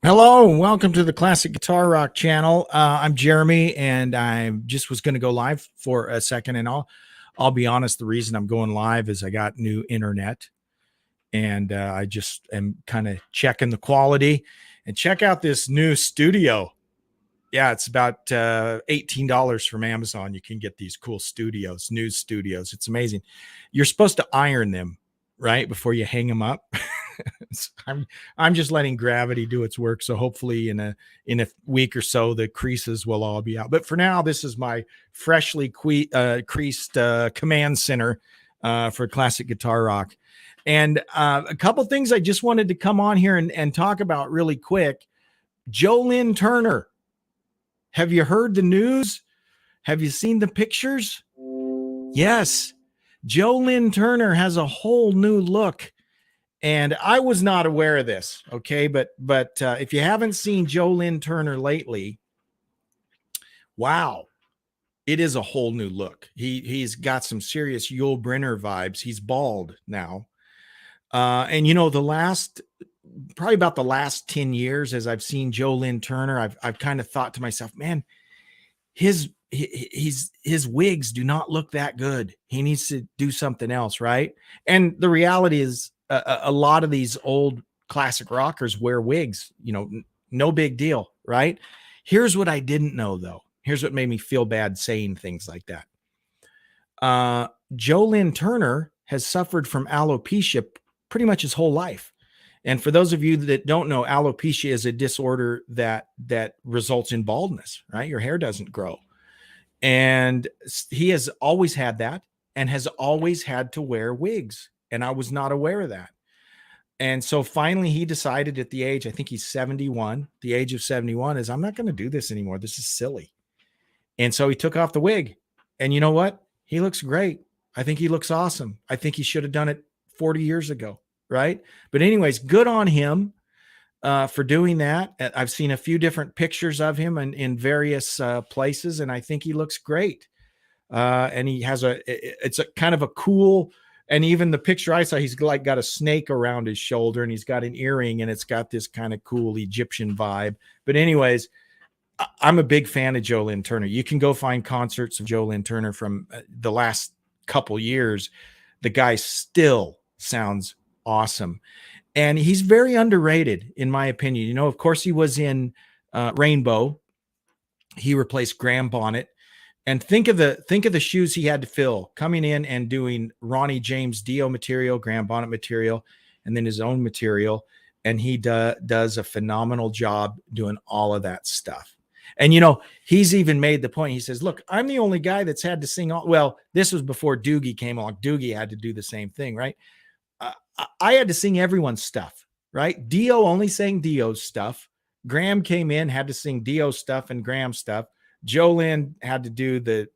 Hello, and welcome to the Classic Guitar Rock channel. I'm Jeremy, and I just was going to go live for a second, and I'll be honest. The reason I'm going live is I got new internet, and I just am kind of checking the quality. And check out this new studio. Yeah, it's about $18 from Amazon. You can get these cool studios, news studios. It's amazing. You're supposed to iron them, right, before you hang them up. I'm just letting gravity do its work. So hopefully in a week or so the creases will all be out. But for now, this is my freshly creased command center for classic guitar rock. And a couple things I just wanted to come on here and talk about really quick. Joe Lynn Turner. Have you heard the news? Have you seen the pictures? Yes. Joe Lynn Turner has a whole new look. And I was not aware of this, okay? But if you haven't seen Joe Lynn Turner lately, wow, it is a whole new look. He's got some serious Yul Brynner vibes. He's bald now, and probably about the last 10 years, as I've seen Joe Lynn Turner, I've kind of thought to myself, man, his wigs do not look that good. He needs to do something else, right? And the reality is, a lot of these old classic rockers wear wigs, no big deal, right? Here's what I didn't know, though. Here's what made me feel bad saying things like that. Joe Lynn Turner has suffered from alopecia pretty much his whole life. And for those of you that don't know, alopecia is a disorder that results in baldness, right? Your hair doesn't grow. And he has always had that and has always had to wear wigs. And I was not aware of that. And so finally he decided at the age, I think he's 71, the age of 71 is, I'm not going to do this anymore. This is silly. And so he took off the wig. And you know what? He looks great. I think he looks awesome. I think he should have done it 40 years ago. Right. But anyways, good on him for doing that. I've seen a few different pictures of him in various places, and I think he looks great. And he has it's a kind of a cool, and even the picture I saw, he's like got a snake around his shoulder and he's got an earring and it's got this kind of cool Egyptian vibe. But anyways, I'm a big fan of Joe Lynn Turner. You can go find concerts of Joe Lynn Turner from the last couple years. The guy still sounds awesome. And he's very underrated, in my opinion. Of course, he was in Rainbow. He replaced Graham Bonnet. And think of the shoes he had to fill coming in and doing Ronnie James Dio material, Graham Bonnet material, and then his own material. And he does a phenomenal job doing all of that stuff. And, he's even made the point. He says, look, I'm the only guy that's had to sing all. Well, this was before Doogie came along. Doogie had to do the same thing, right? I had to sing everyone's stuff, right? Dio only sang Dio's stuff. Graham came in, had to sing Dio stuff and Graham stuff. Joe Lynn had to do the,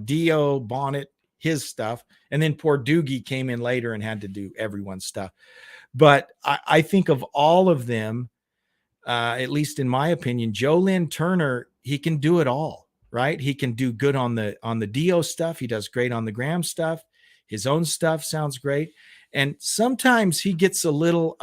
Dio, Bonnet, his stuff. And then poor Doogie came in later and had to do everyone's stuff. But I think of all of them, at least in my opinion, Joe Lynn Turner, he can do it all, right? He can do good on the Dio stuff. He does great on the Graham stuff. His own stuff sounds great. And sometimes he gets a little,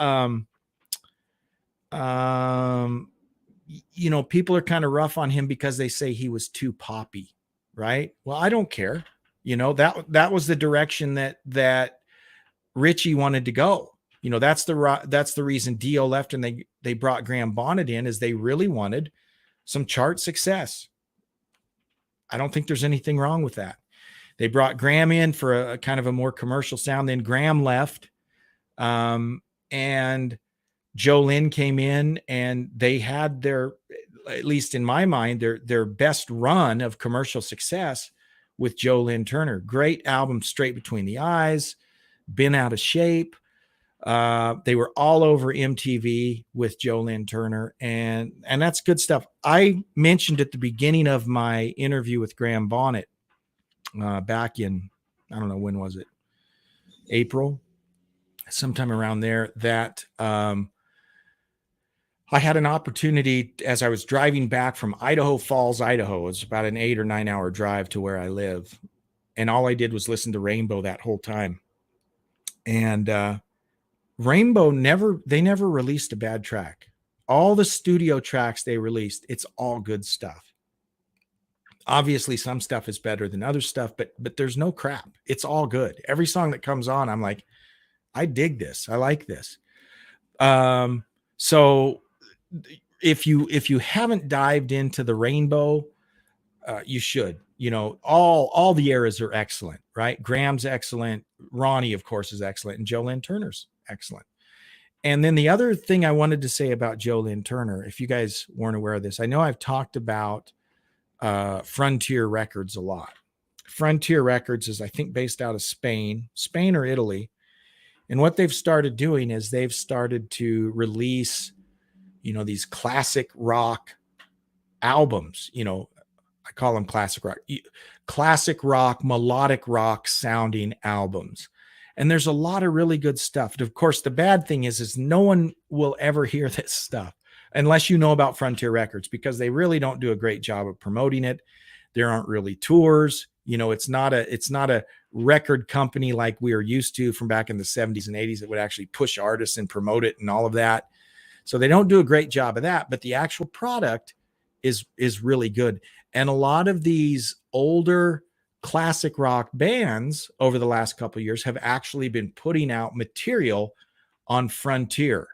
people are kind of rough on him because they say he was too poppy, right? Well, I don't care. That was the direction that Richie wanted to go. That's the reason Dio left and they brought Graham Bonnet in, is they really wanted some chart success. I don't think there's anything wrong with that. They brought Graham in for a kind of a more commercial sound. Then Graham left, and Joe Lynn came in, and they had their, at least in my mind, their best run of commercial success with Joe Lynn Turner. Great album, Straight Between the Eyes, Been Out of Shape. They were all over MTV with Joe Lynn Turner, and that's good stuff. I mentioned at the beginning of my interview with Graham Bonnet, back in, I don't know, when was it? April, sometime around there, that I had an opportunity as I was driving back from Idaho Falls, Idaho. It's about an 8 or 9 hour drive to where I live. And all I did was listen to Rainbow that whole time. And Rainbow never released a bad track. all the studio tracks they released, it's all good stuff. Obviously, some stuff is better than other stuff, but there's no crap. It's all good. Every song that comes on, I'm like, I dig this. I like this. So if you haven't dived into the Rainbow, you should. You know, all the eras are excellent, right? Graham's excellent. Ronnie, of course, is excellent, and Joe Lynn Turner's excellent. And then the other thing I wanted to say about Joe Lynn Turner, if you guys weren't aware of this, I know I've talked about Frontier Records a lot. Frontier Records is, I think, based out of Spain or Italy. And what they've started doing is they've started to release, you know, these classic rock albums. You know, I call them classic rock, melodic rock sounding albums. And there's a lot of really good stuff. And of course, the bad thing is no one will ever hear this stuff unless you know about Frontier Records, because they really don't do a great job of promoting it. There aren't really tours. You know, it's not a record company like we are used to from back in the 70s and 80s that would actually push artists and promote it and all of that. So they don't do a great job of that, but the actual product is really good. And a lot of these older classic rock bands over the last couple of years have actually been putting out material on Frontier,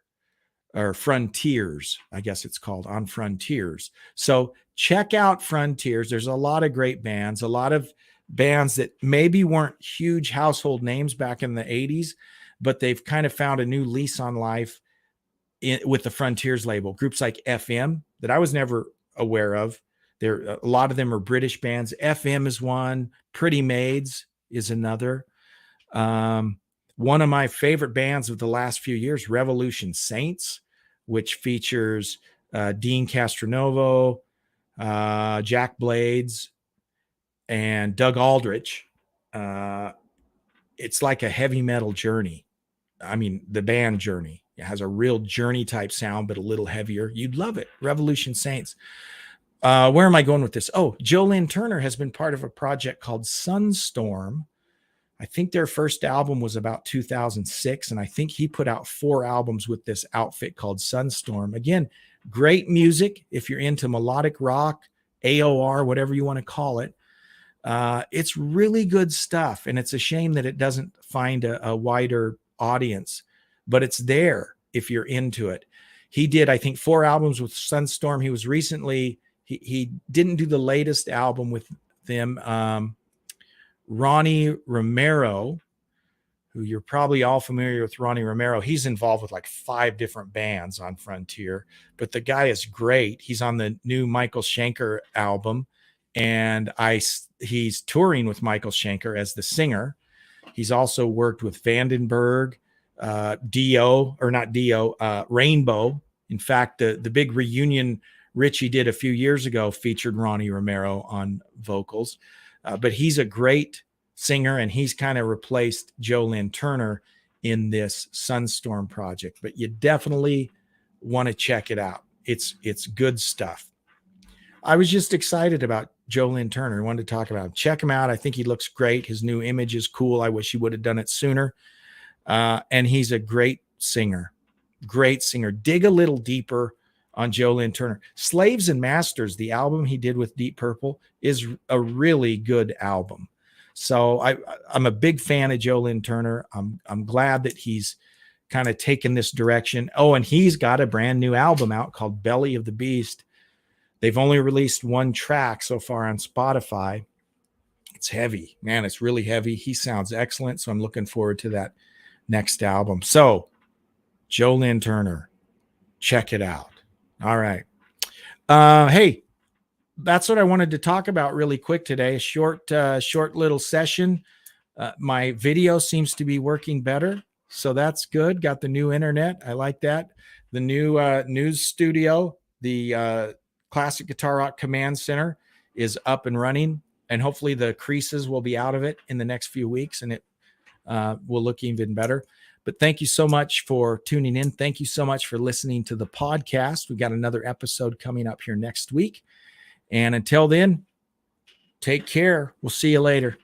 or Frontiers, I guess it's called, on Frontiers. So check out Frontiers. There's a lot of great bands, a lot of bands that maybe weren't huge household names back in the 80s, but they've kind of found a new lease on life with the Frontiers label. Groups like FM that I was never aware of. A lot of them are British bands. FM is one. Pretty Maids is another. One of my favorite bands of the last few years, Revolution Saints, which features Dean Castronovo, Jack Blades, and Doug Aldrich. It's like a heavy metal Journey. I mean, the band Journey. It has a real Journey type sound, but a little heavier. You'd love it. Revolution Saints. Where am I going with this? Oh, Joe Lynn Turner has been part of a project called Sunstorm. I think their first album was about 2006, and I think he put out 4 albums with this outfit called Sunstorm. Again, great music if you're into melodic rock, AOR, whatever you want to call it. It's really good stuff, and it's a shame that it doesn't find a wider audience, but it's there if you're into it. He did, I think, 4 albums with Sunstorm. He was recently, he didn't do the latest album with them. Ronnie Romero, who you're probably all familiar with, Ronnie Romero. He's involved with like 5 different bands on Frontier, but the guy is great. He's on the new Michael Schenker album, and he's touring with Michael Schenker as the singer. He's also worked with Vandenberg, Rainbow. In fact, the big reunion Richie did a few years ago featured Ronnie Romero on vocals. But he's a great singer, and he's kind of replaced Joe Lynn Turner in this Sunstorm project. But you definitely want to check it out. It's good stuff. I was just excited about Joe Lynn Turner. I wanted to talk about him. Check him out. I think he looks great. His new image is cool. I wish he would have done it sooner. And he's a great singer. Great singer. Dig a little deeper on Joe Lynn Turner. Slaves and Masters, the album he did with Deep Purple, is a really good album. So I'm a big fan of Joe Lynn Turner. I'm glad that he's kind of taken this direction. Oh, and he's got a brand new album out called Belly of the Beast. They've only released 1 track so far on Spotify. It's heavy, man. It's really heavy. He sounds excellent. So I'm looking forward to that next album. So Joe Lynn Turner, check it out. All right. Hey, that's what I wanted to talk about really quick today. Short little session. My video seems to be working better, so that's good. Got the new internet. I like that. The new news studio, the Classic Guitar Rock Command Center, is up and running, and hopefully the creases will be out of it in the next few weeks, and it will look even better. But thank you so much for tuning in. Thank you so much for listening to the podcast. We've got another episode coming up here next week. And until then, take care. We'll see you later.